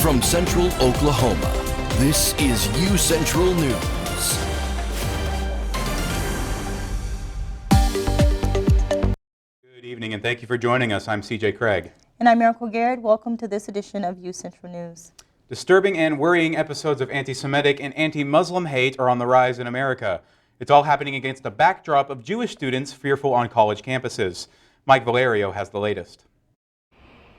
From Central Oklahoma, this is UCentral News. Good evening and thank you for joining us. I'm CJ Craig. And I'm Miracle Garrett. Welcome to this edition of UCentral News. Disturbing and worrying episodes of anti-Semitic and anti-Muslim hate are on the rise in America. It's all happening against a backdrop of Jewish students fearful on college campuses. Mike Valerio has the latest.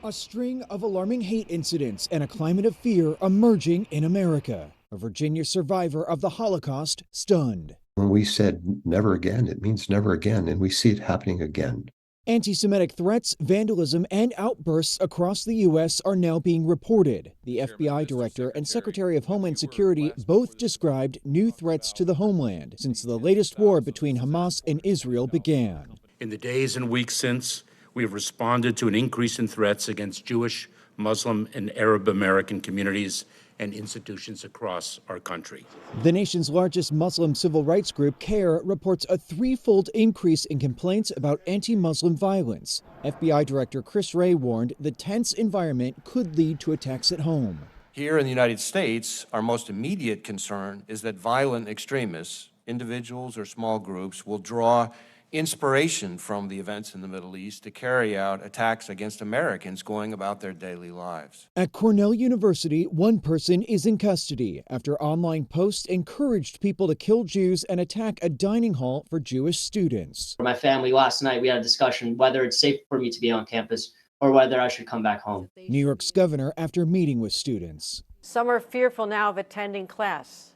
A string of alarming hate incidents and a climate of fear emerging in America. A Virginia survivor of the Holocaust stunned. When we said never again, it means never again, and we see it happening again. Anti-Semitic threats, vandalism, and outbursts across the U.S. are now being reported. The FBI director and Secretary of Homeland Security both described new threats to the homeland since the latest war between Hamas and Israel began. In the days and weeks since, we have responded to an increase in threats against Jewish, Muslim, and Arab American communities and institutions across our country. The nation's largest Muslim civil rights group, CARE, reports a threefold increase in complaints about anti-Muslim violence. FBI Director Chris Wray warned the tense environment could lead to attacks at home. Here in the United States, our most immediate concern is that violent extremists, individuals or small groups, will draw inspiration from the events in the Middle East to carry out attacks against Americans going about their daily lives. At Cornell University, one person is in custody after online posts encouraged people to kill Jews and attack a dining hall for Jewish students. For my family last night, we had a discussion whether it's safe for me to be on campus or whether I should come back home. New York's governor after meeting with students. Some are fearful now of attending class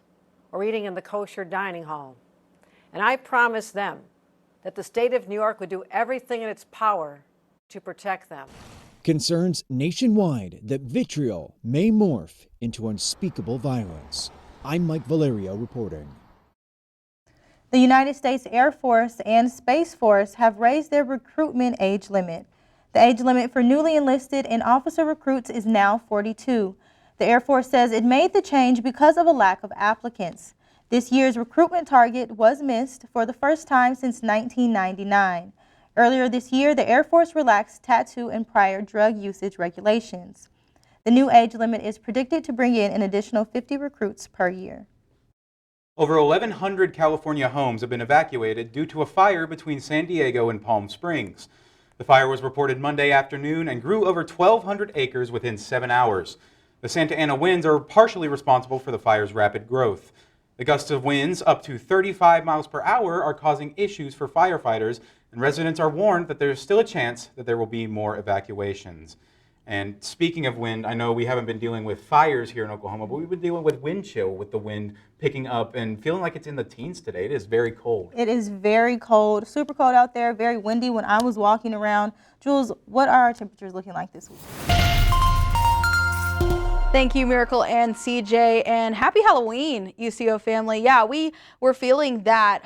or eating in the kosher dining hall. And I promised them that the state of New York would do everything in its power to protect them. Concerns nationwide that vitriol may morph into unspeakable violence. I'm Mike Valerio reporting. The United States Air Force and Space Force have raised their recruitment age limit. The age limit for newly enlisted and officer recruits is now 42. The Air Force says it made the change because of a lack of applicants. This year's recruitment target was missed for the first time since 1999. Earlier this year, the Air Force relaxed tattoo and prior drug usage regulations. The new age limit is predicted to bring in an additional 50 recruits per year. Over 1,100 California homes have been evacuated due to a fire between San Diego and Palm Springs. The fire was reported Monday afternoon and grew over 1,200 acres within 7 hours. The Santa Ana winds are partially responsible for the fire's rapid growth. The gusts of winds up to 35 miles per hour are causing issues for firefighters, and residents are warned that there's still a chance that there will be more evacuations. And speaking of wind, I know we haven't been dealing with fires here in Oklahoma, but we've been dealing with wind chill, with the wind picking up and feeling like it's in the teens today. It is very cold. It is very cold, super cold out there, very windy when I was walking around. Jules, what are our temperatures looking like this week? Thank you, Miracle and CJ, and happy Halloween, UCO family. Yeah, we were feeling that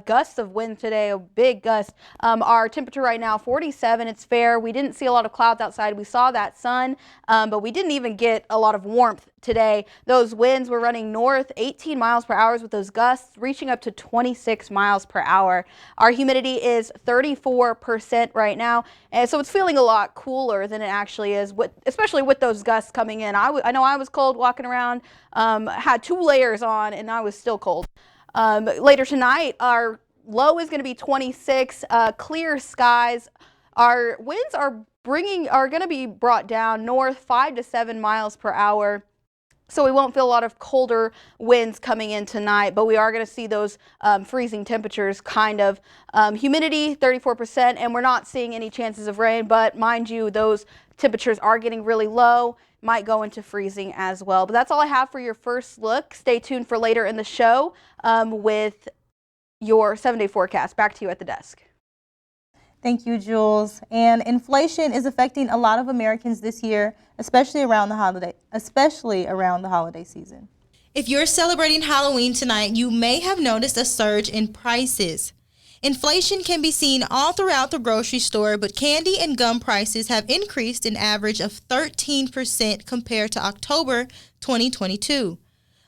gust of wind today, a big gust. Our temperature right now, 47. It's fair. We didn't see a lot of clouds outside. We saw that sun, but we didn't even get a lot of warmth today. Those winds were running north 18 miles per hour with those gusts reaching up to 26 miles per hour. Our humidity is 34% right now, and so it's feeling a lot cooler than it actually is, especially with those gusts coming in. I know I was cold walking around, had 2 layers on, and I was still cold. Later tonight, our low is going to be 26, clear skies. Our winds are going to be brought down north 5 to 7 miles per hour. So we won't feel a lot of colder winds coming in tonight, but we are going to see those freezing temperatures kind of. Humidity, 34%, and we're not seeing any chances of rain, but mind you, those temperatures are getting really low, might go into freezing as well. But that's all I have for your first look. Stay tuned for later in the show with your 7-day forecast. Back to you at the desk. Thank you, Jules. And inflation is affecting a lot of Americans this year, especially around the holiday season. If you're celebrating Halloween tonight, you may have noticed a surge in prices. Inflation can be seen all throughout the grocery store, but candy and gum prices have increased an average of 13% compared to October 2022.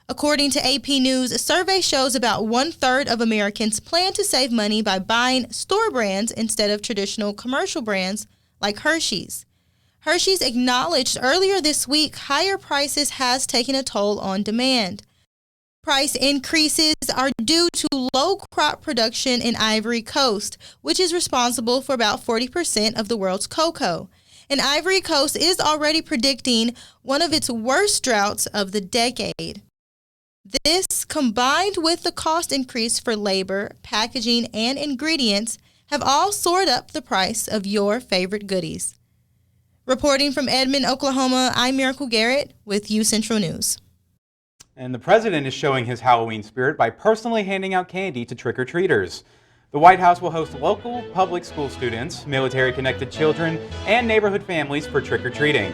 According to AP News, a survey shows about 1/3 of Americans plan to save money by buying store brands instead of traditional commercial brands like Hershey's. Hershey's acknowledged earlier this week higher prices has taken a toll on demand. Price increases are due to low crop production in Ivory Coast, which is responsible for about 40% of the world's cocoa. And Ivory Coast is already predicting one of its worst droughts of the decade. This, combined with the cost increase for labor, packaging, and ingredients, have all soared up the price of your favorite goodies. Reporting from Edmond, Oklahoma, I'm Miracle Garrett with UCentral News. And the president is showing his Halloween spirit by personally handing out candy to trick-or-treaters. The White House will host local public school students, military-connected children, and neighborhood families for trick-or-treating.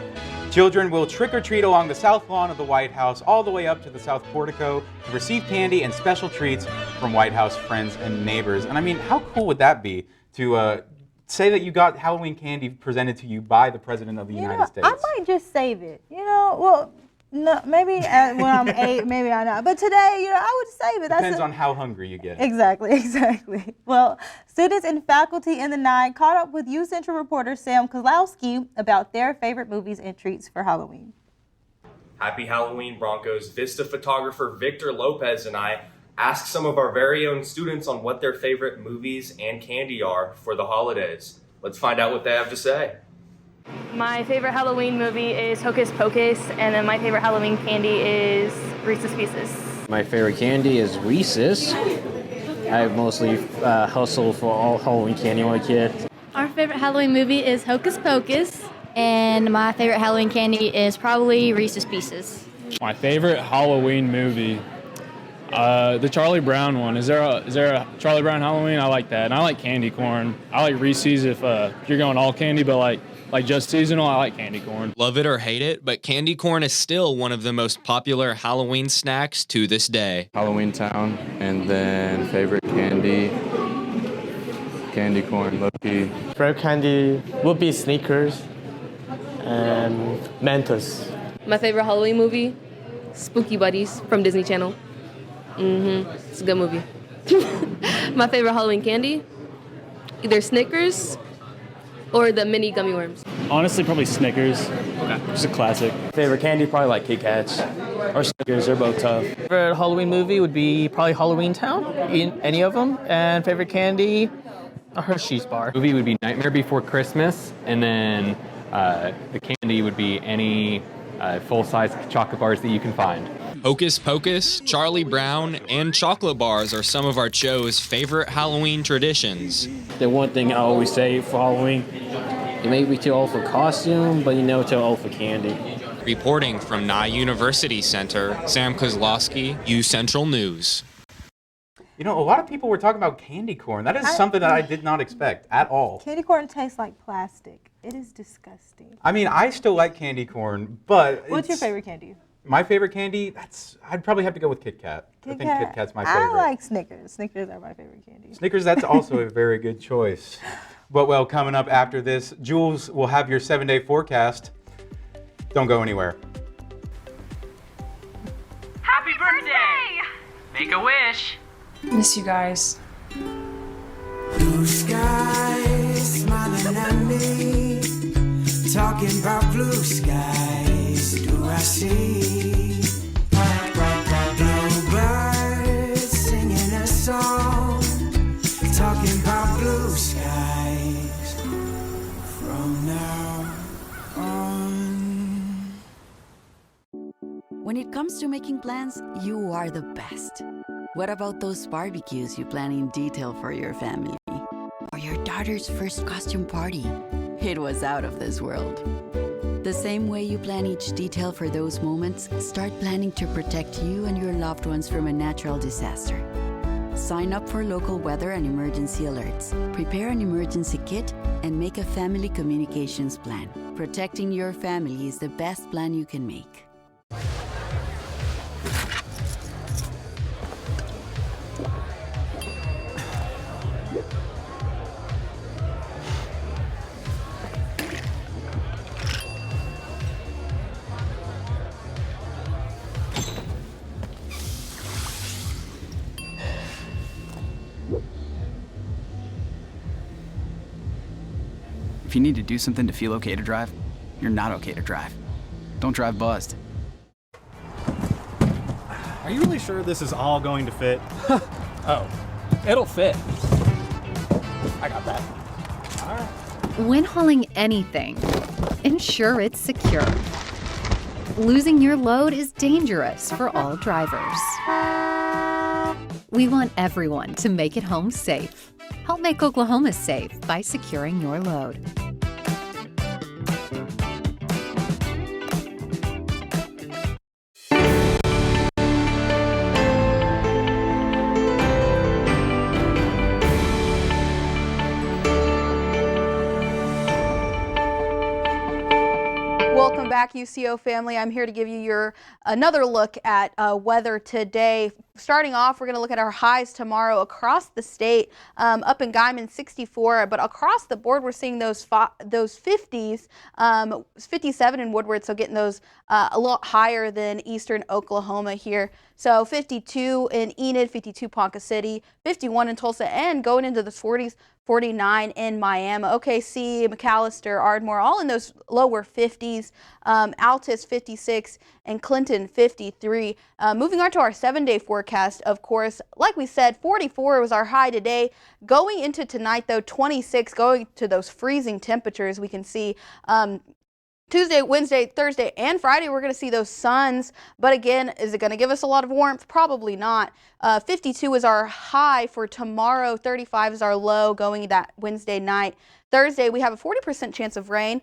Children will trick-or-treat along the south lawn of the White House all the way up to the south portico to receive candy and special treats from White House friends and neighbors. And I mean, how cool would that be to say that you got Halloween candy presented to you by the President of the United States? I might just save it. No, maybe when I'm 8, maybe I not. But today, I would save it. Depends on how hungry you get. Exactly. Well, students and faculty in the 9 caught up with UCentral reporter Sam Kozlowski about their favorite movies and treats for Halloween. Happy Halloween, Broncos. Vista photographer Victor Lopez and I asked some of our very own students on what their favorite movies and candy are for the holidays. Let's find out what they have to say. My favorite Halloween movie is Hocus Pocus, and then my favorite Halloween candy is Reese's Pieces. My favorite candy is Reese's. I mostly hustle for all Halloween candy when I was a kid. Our favorite Halloween movie is Hocus Pocus, and my favorite Halloween candy is probably Reese's Pieces. My favorite Halloween movie, the Charlie Brown one. Is there a Charlie Brown Halloween? I like that, and I like candy corn. I like Reese's if you're going all candy, but like just seasonal, I like candy corn. Love it or hate it, but candy corn is still one of the most popular Halloween snacks to this day. Halloween Town, and then favorite candy corn, low-key. Favorite candy would be Snickers and Mentos. My favorite Halloween movie, Spooky Buddies from Disney Channel. It's a good movie. My favorite Halloween candy, either Snickers or the mini gummy worms. Honestly, probably Snickers. Okay. Just a classic. Favorite candy, probably like Kit Kats or Snickers. They're both tough. Favorite Halloween movie would be probably Halloween Town, any of them. And favorite candy, a Hershey's bar. Movie would be Nightmare Before Christmas, and then the candy would be any full-size chocolate bars that you can find. Hocus Pocus, Charlie Brown, and chocolate bars are some of our show's favorite Halloween traditions. The one thing I always say for Halloween, you may be too old for costume, but too old for candy. Reporting from Nye University Center, Sam Kozlowski, UCentral News. A lot of people were talking about candy corn. That is something that I did not expect at all. Candy corn tastes like plastic. It is disgusting. I mean, I still like candy corn, but What's your favorite candy? My favorite candy, I'd probably have to go with Kit Kat. I think Kit Kat's my favorite. I like Snickers. Snickers are my favorite candy. Snickers, that's also a very good choice. But well, coming up after this, Jules will have your 7-day forecast. Don't go anywhere. Happy birthday! Make a wish. Miss you guys. Blue skies smiling at me, talking about blue skies. Do I see bluebirds singing a song, talking about blue skies from now on? When it comes to making plans, you are the best. What about those barbecues you plan in detail for your family? Or your daughter's first costume party? It was out of this world. The same way you plan each detail for those moments, start planning to protect you and your loved ones from a natural disaster. Sign up for local weather and emergency alerts. Prepare an emergency kit and make a family communications plan. Protecting your family is the best plan you can make. If you need to do something to feel okay to drive, you're not okay to drive. Don't drive buzzed. Are you really sure this is all going to fit? Oh, it'll fit. I got that. All right. When hauling anything, ensure it's secure. Losing your load is dangerous for all drivers. We want everyone to make it home safe. Help make Oklahoma safe by securing your load. Welcome back, UCO family. I'm here to give you another look at weather today. Starting off, we're going to look at our highs tomorrow across the state. Up in Guymon, 64, but across the board, we're seeing those 50s, 57 in Woodward, so getting those a lot higher than eastern Oklahoma here. So 52 in Enid, 52 Ponca City, 51 in Tulsa, and going into the 40s. 49 in Miami, OKC, McAllister, Ardmore, all in those lower 50s. Altus 56 and Clinton 53. Moving on to our 7-day forecast, of course, like we said, 44 was our high today. Going into tonight, though, 26, going to those freezing temperatures. We can see Tuesday, Wednesday, Thursday, and Friday, we're going to see those suns. But again, is it going to give us a lot of warmth? Probably not. 52 is our high for tomorrow. 35 is our low going that Wednesday night. Thursday, we have a 40% chance of rain.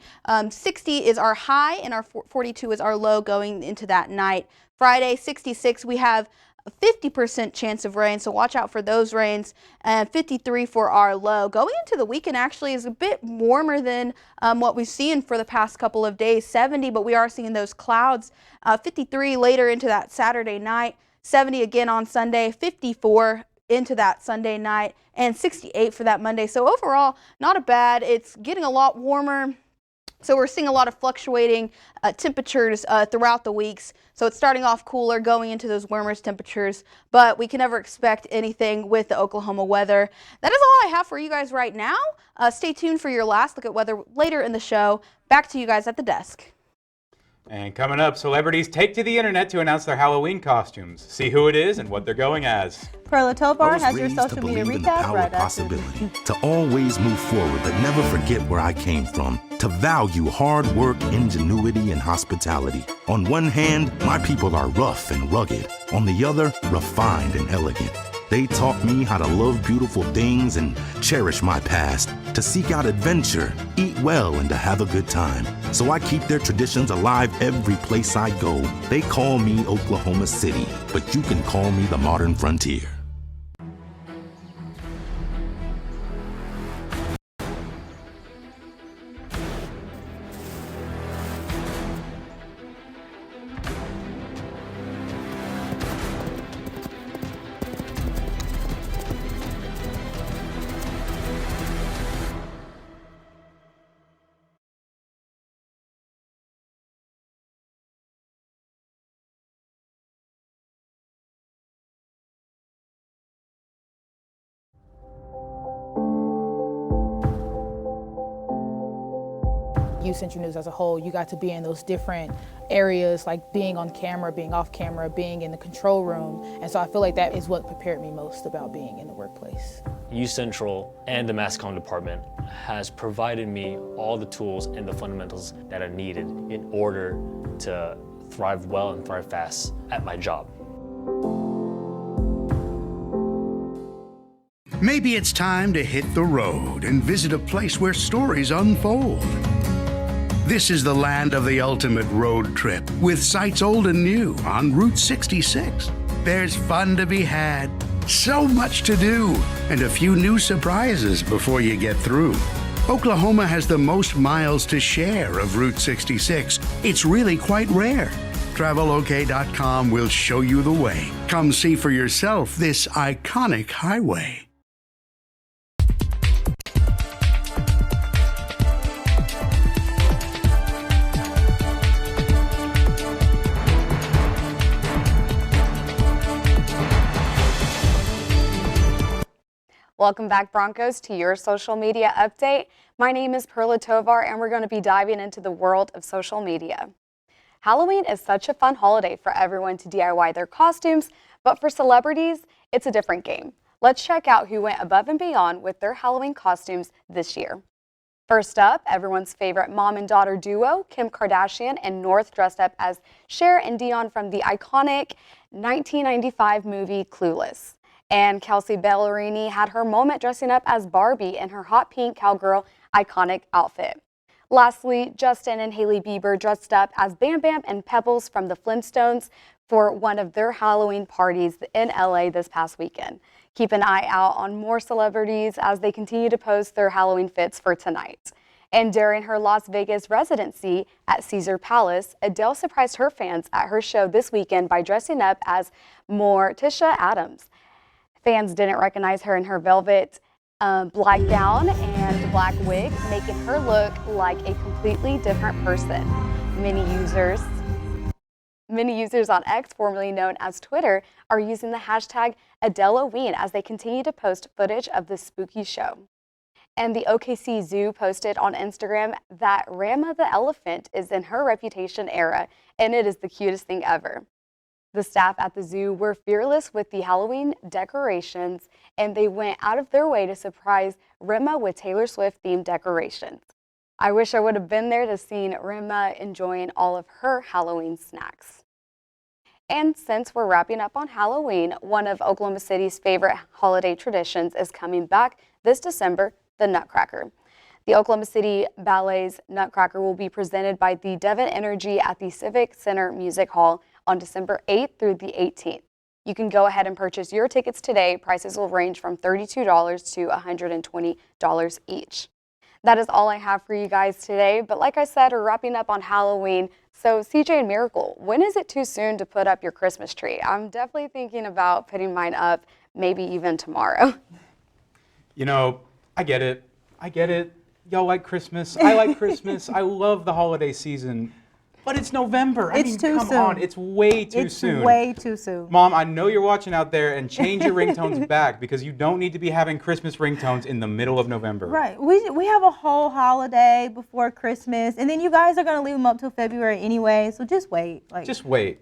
60 is our high, and our 42 is our low going into that night. Friday, 66, we have a 50% chance of rain, so watch out for those rains, and 53 for our low. Going into the weekend actually is a bit warmer than what we've seen for the past couple of days, 70, but we are seeing those clouds. 53 later into that Saturday night, 70 again on Sunday, 54 into that Sunday night, and 68 for that Monday. So overall, not a bad. It's getting a lot warmer. So we're seeing a lot of fluctuating temperatures throughout the weeks. So it's starting off cooler, going into those warmer temperatures, but we can never expect anything with the Oklahoma weather. That is all I have for you guys right now. Stay tuned for your last look at weather later in the show. Back to you guys at the desk. And coming up, celebrities take to the internet to announce their Halloween costumes. See who it is and what they're going as. Perla I Tobar was has your raised social to media believe in the recap power right of after this. possibility, to always move forward but never forget where I came from, to value hard work, ingenuity, and hospitality. On one hand, my people are rough and rugged. On the other, refined and elegant. They taught me how to love beautiful things and cherish my past, to seek out adventure, eat well, and to have a good time. So I keep their traditions alive every place I go. They call me Oklahoma City, but you can call me the modern frontier. UCentral News as a whole, you got to be in those different areas, like being on camera, being off camera, being in the control room. And so I feel like that is what prepared me most about being in the workplace. UCentral and the mass comm department has provided me all the tools and the fundamentals that are needed in order to thrive well and thrive fast at my job. Maybe it's time to hit the road and visit a place where stories unfold. This is the land of the ultimate road trip, with sights old and new on Route 66. There's fun to be had, so much to do, and a few new surprises before you get through. Oklahoma has the most miles to share of Route 66. It's really quite rare. TravelOK.com will show you the way. Come see for yourself this iconic highway. Welcome back, Broncos, to your social media update. My name is Perla Tovar, and we're going to be diving into the world of social media. Halloween is such a fun holiday for everyone to DIY their costumes, but for celebrities, it's a different game. Let's check out who went above and beyond with their Halloween costumes this year. First up, everyone's favorite mom and daughter duo, Kim Kardashian and North, dressed up as Cher and Dion from the iconic 1995 movie Clueless. And Kelsey Ballerini had her moment dressing up as Barbie in her hot pink cowgirl iconic outfit. Lastly, Justin and Hailey Bieber dressed up as Bam Bam and Pebbles from the Flintstones for one of their Halloween parties in LA this past weekend. Keep an eye out on more celebrities as they continue to post their Halloween fits for tonight. And during her Las Vegas residency at Caesar Palace, Adele surprised her fans at her show this weekend by dressing up as Morticia Adams. Fans didn't recognize her in her velvet black gown and black wig, making her look like a completely different person. Many users on X, formerly known as Twitter, are using the hashtag AdeleHalloween as they continue to post footage of this spooky show. And the OKC Zoo posted on Instagram that Rama the elephant is in her reputation era, and it is the cutest thing ever. The staff at the zoo were fearless with the Halloween decorations, and they went out of their way to surprise Rima with Taylor Swift themed decorations. I wish I would have been there to see Rima enjoying all of her Halloween snacks. And since we're wrapping up on Halloween, one of Oklahoma City's favorite holiday traditions is coming back this December, the Nutcracker. The Oklahoma City Ballet's Nutcracker will be presented by the Devon Energy at the Civic Center Music Hall on December 8th through the 18th. You can go ahead and purchase your tickets today. Prices will range from $32 to $120 each. That is all I have for you guys today, but like I said, we're wrapping up on Halloween. So CJ and Miracle, when is it too soon to put up your Christmas tree? I'm definitely thinking about putting mine up, maybe even tomorrow. You know, I get it. Y'all like Christmas. I like Christmas. I love the holiday season. But it's November. I mean, come on. It's way too soon. It's way too soon. Mom, I know you're watching out there, and change your ringtones back because you don't need to be having Christmas ringtones in the middle of November. Right. We have a whole holiday before Christmas, and then you guys are going to leave them up till February anyway, so just wait. Just wait.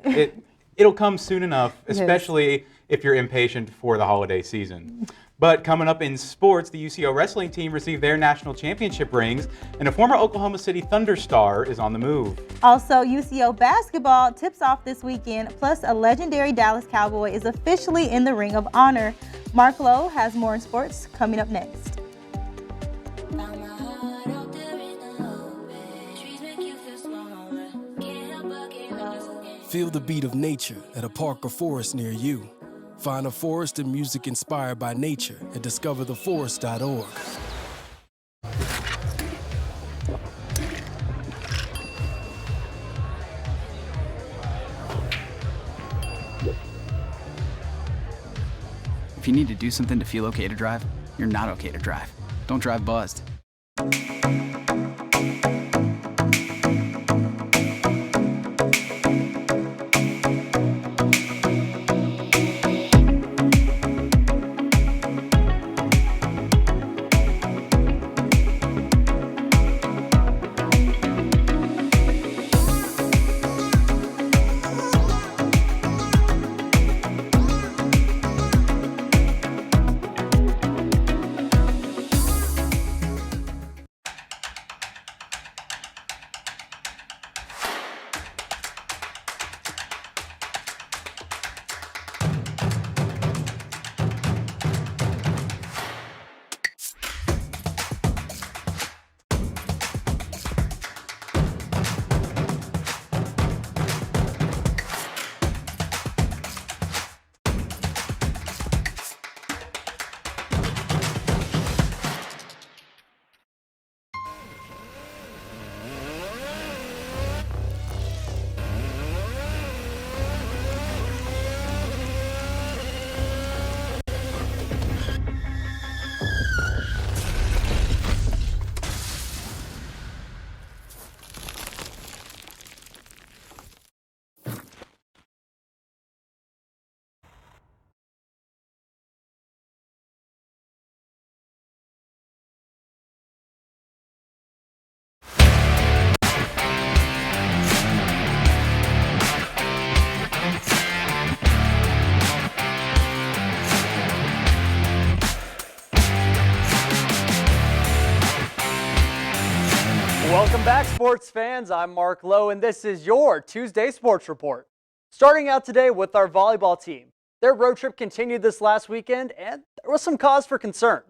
It'll come soon enough, especially if you're impatient for the holiday season. But coming up in sports, the UCO wrestling team received their national championship rings, and a former Oklahoma City Thunder star is on the move. Also, UCO basketball tips off this weekend, plus a legendary Dallas Cowboy is officially in the Ring of Honor. Mark Lowe has more in sports coming up next. Feel the beat of nature at a park or forest near you. Find a forest and music inspired by nature at discovertheforest.org. If you need to do something to feel okay to drive, you're not okay to drive. Don't drive buzzed. Welcome back, sports fans. I'm Mark Lowe, and this is your Tuesday Sports Report. Starting out today with our volleyball team. Their road trip continued this last weekend, and there was some cause for concern.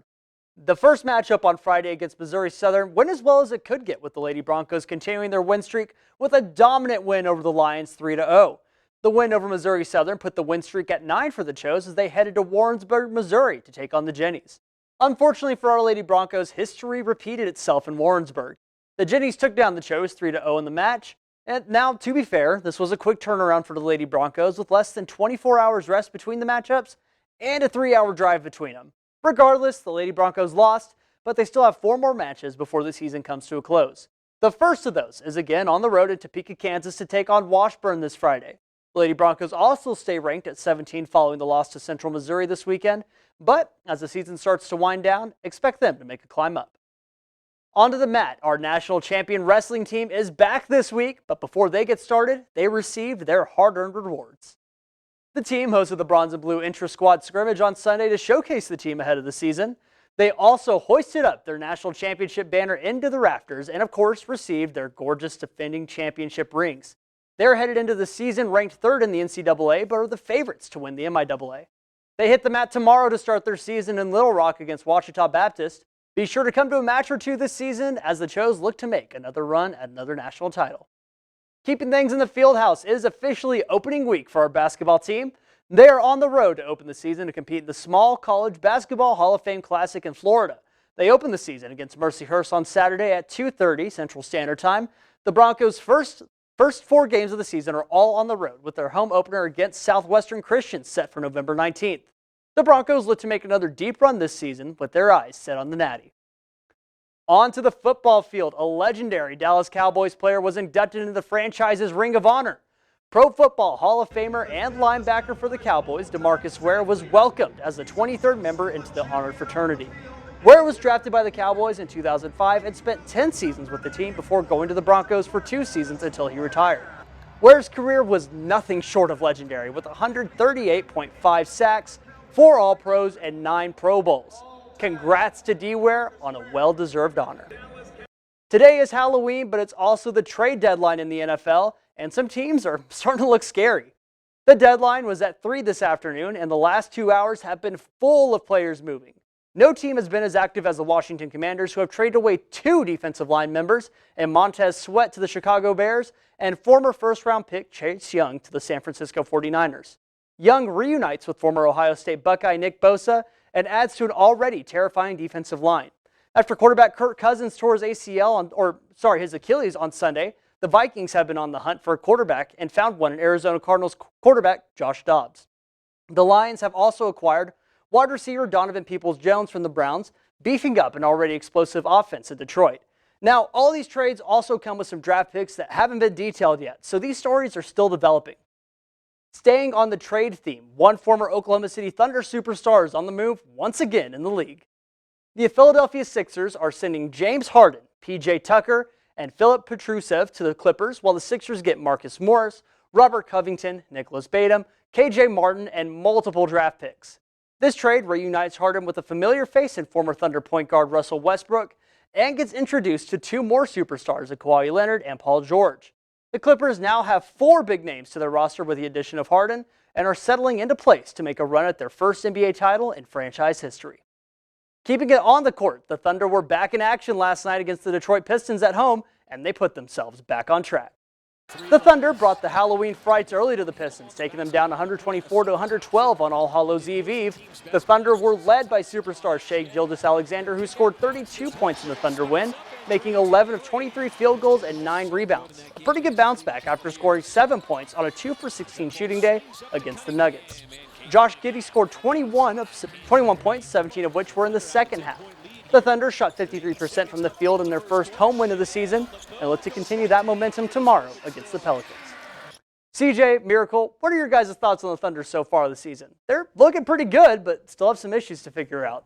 The first matchup on Friday against Missouri Southern went as well as it could get, with the Lady Broncos continuing their win streak with a dominant win over the Lions 3-0. The win over Missouri Southern put the win streak at 9 for the Chos as they headed to Warrensburg, Missouri to take on the Jennies. Unfortunately for our Lady Broncos, history repeated itself in Warrensburg. The Jennies took down the Chos 3-0 in the match. And now, to be fair, this was a quick turnaround for the Lady Broncos with less than 24 hours rest between the matchups and a 3-hour drive between them. Regardless, the Lady Broncos lost, but they still have 4 more matches before the season comes to a close. The first of those is again on the road in Topeka, Kansas to take on Washburn this Friday. The Lady Broncos also stay ranked at 17 following the loss to Central Missouri this weekend, but as the season starts to wind down, expect them to make a climb up. Onto the mat, our national champion wrestling team is back this week, but before they get started, they received their hard-earned rewards. The team hosted the Bronze and Blue intra-squad scrimmage on Sunday to showcase the team ahead of the season. They also hoisted up their national championship banner into the rafters and, of course, received their gorgeous defending championship rings. They're headed into the season ranked 3rd in the NCAA, but are the favorites to win the MIAA. They hit the mat tomorrow to start their season in Little Rock against Ouachita Baptist. Be sure to come to a match or two this season as the Chos look to make another run at another national title. Keeping things in the field house, it is officially opening week for our basketball team. They are on the road to open the season to compete in the Small College Basketball Hall of Fame Classic in Florida. They open the season against Mercyhurst on Saturday at 2:30 Central Standard Time. The Broncos' first 4 games of the season are all on the road, with their home opener against Southwestern Christian set for November 19th. The Broncos look to make another deep run this season with their eyes set on the Natty. On to the football field. A legendary Dallas Cowboys player was inducted into the franchise's Ring of Honor. Pro Football Hall of Famer and linebacker for the Cowboys, DeMarcus Ware, was welcomed as the 23rd member into the honored fraternity. Ware was drafted by the Cowboys in 2005 and spent 10 seasons with the team before going to the Broncos for 2 seasons until he retired. Ware's career was nothing short of legendary, with 138.5 sacks, 4 All-Pros, and 9 Pro Bowls. Congrats to D-Ware on a well-deserved honor. Today is Halloween, but it's also the trade deadline in the NFL, and some teams are starting to look scary. The deadline was at 3 this afternoon, and the last 2 hours have been full of players moving. No team has been as active as the Washington Commanders, who have traded away 2 defensive line members, and Montez Sweat to the Chicago Bears, and former first-round pick Chase Young to the San Francisco 49ers. Young reunites with former Ohio State Buckeye Nick Bosa and adds to an already terrifying defensive line. After quarterback Kirk Cousins tore his his Achilles on Sunday, the Vikings have been on the hunt for a quarterback and found one in Arizona Cardinals quarterback Josh Dobbs. The Lions have also acquired wide receiver Donovan Peoples-Jones from the Browns, beefing up an already explosive offense in Detroit. Now, all these trades also come with some draft picks that haven't been detailed yet, so these stories are still developing. Staying on the trade theme, one former Oklahoma City Thunder superstar is on the move once again in the league. The Philadelphia Sixers are sending James Harden, PJ Tucker, and Philip Petrusev to the Clippers, while the Sixers get Marcus Morris, Robert Covington, Nicholas Batum, KJ Martin, and multiple draft picks. This trade reunites Harden with a familiar face in former Thunder point guard Russell Westbrook and gets introduced to 2 more superstars, Kawhi Leonard and Paul George. The Clippers now have 4 big names to their roster with the addition of Harden and are settling into place to make a run at their first NBA title in franchise history. Keeping it on the court, the Thunder were back in action last night against the Detroit Pistons at home, and they put themselves back on track. The Thunder brought the Halloween frights early to the Pistons, taking them down 124-112 on All Hallows Eve. The Thunder were led by superstar Shai Gilgeous-Alexander, who scored 32 points in the Thunder win, making 11 of 23 field goals and 9 rebounds. A pretty good bounce back after scoring 7 points on a 2-for-16 shooting day against the Nuggets. Josh Giddey scored 21 points, 17 of which were in the second half. The Thunder shot 53% from the field in their first home win of the season and look to continue that momentum tomorrow against the Pelicans. CJ, Miracle, what are your guys' thoughts on the Thunder so far this season? They're looking pretty good, but still have some issues to figure out.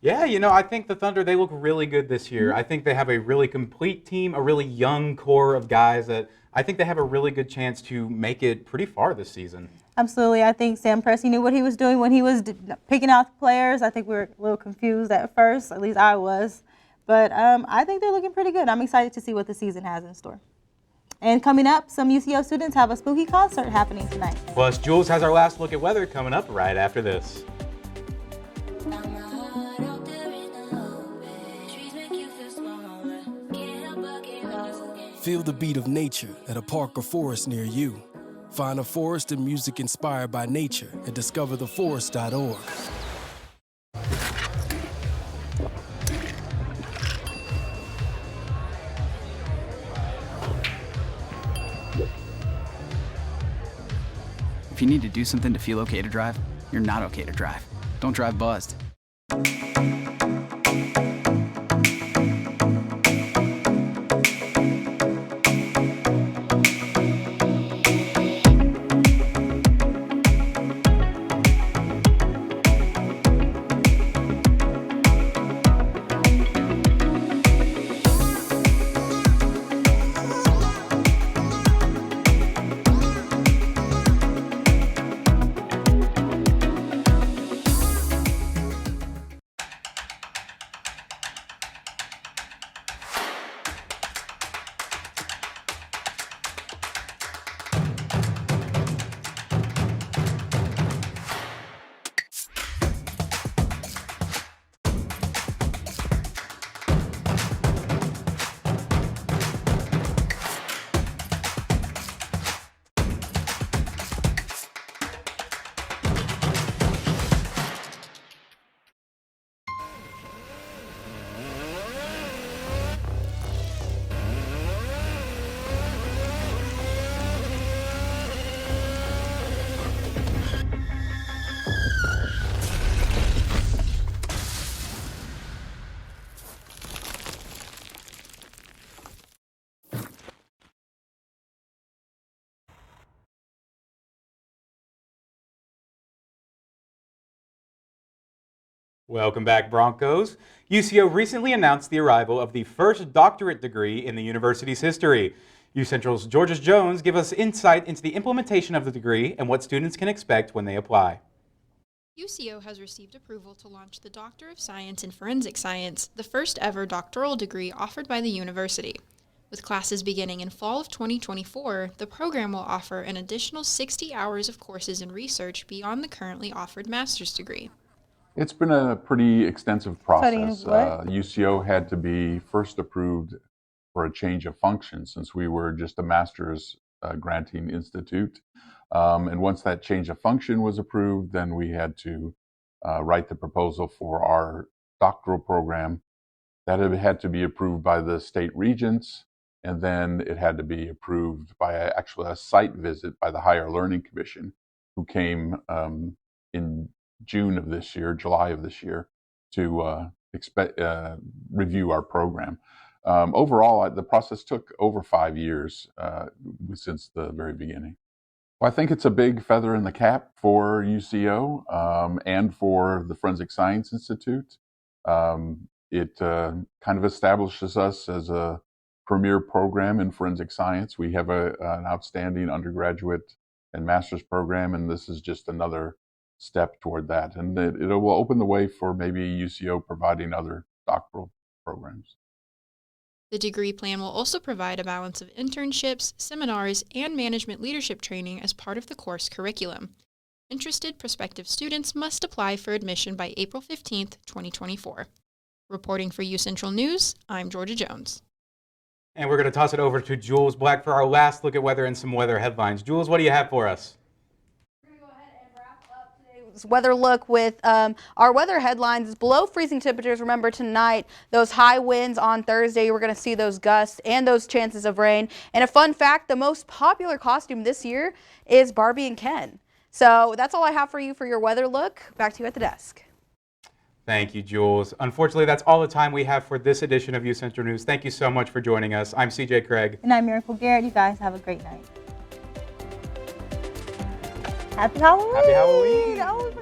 Yeah, I think the Thunder, they look really good this year. I think they have a really complete team, a really young core of guys that I think they have a really good chance to make it pretty far this season. Absolutely. I think Sam Presti knew what he was doing when he was picking out the players. I think we were a little confused at first, at least I was. But I think they're looking pretty good. I'm excited to see what the season has in store. And coming up, some UCO students have a spooky concert happening tonight. Plus, Jules has our last look at weather coming up right after this. Feel the beat of nature at a park or forest near you. Find a forest and music inspired by nature at discovertheforest.org. If you need to do something to feel okay to drive, you're not okay to drive. Don't drive buzzed. Welcome back, Broncos. UCO recently announced the arrival of the first doctorate degree in the university's history. UCentral's Georgia Jones give us insight into the implementation of the degree and what students can expect when they apply. UCO has received approval to launch the Doctor of Science in Forensic Science, the first ever doctoral degree offered by the university. With classes beginning in fall of 2024, the program will offer an additional 60 hours of courses and research beyond the currently offered master's degree. It's been a pretty extensive process. What? UCO had to be first approved for a change of function since we were just a master's granting institute. And once that change of function was approved, then we had to write the proposal for our doctoral program. That had to be approved by the state regents, and then it had to be approved by actually a site visit by the Higher Learning Commission, who came in June of this year, July of this year, to review our program. Overall, the process took over 5 years since the very beginning. Well, I think it's a big feather in the cap for UCO and for the Forensic Science Institute. It kind of establishes us as a premier program in forensic science. We have an outstanding undergraduate and master's program, and this is just another step toward that. And it will open the way for maybe UCO providing other doctoral programs. The degree plan will also provide a balance of internships, seminars, and management leadership training as part of the course curriculum. Interested prospective students must apply for admission by April 15th, 2024. Reporting for UCentral News, I'm Georgia Jones. And we're going to toss it over to Jules Black for our last look at weather and some weather headlines. Jules, what do you have for us? Weather look with our weather headlines. Below freezing temperatures. Remember tonight, those high winds on Thursday, we're going to see those gusts and those chances of rain. And a fun fact, the most popular costume this year is Barbie and Ken. So that's all I have for you for your weather look. Back to you at the desk. Thank you, Jules. Unfortunately, that's all the time we have for this edition of UCentral News. Thank you so much for joining us. I'm CJ Craig. And I'm Miracle Garrett. You guys have a great night. Happy Halloween! Happy Halloween! Oh,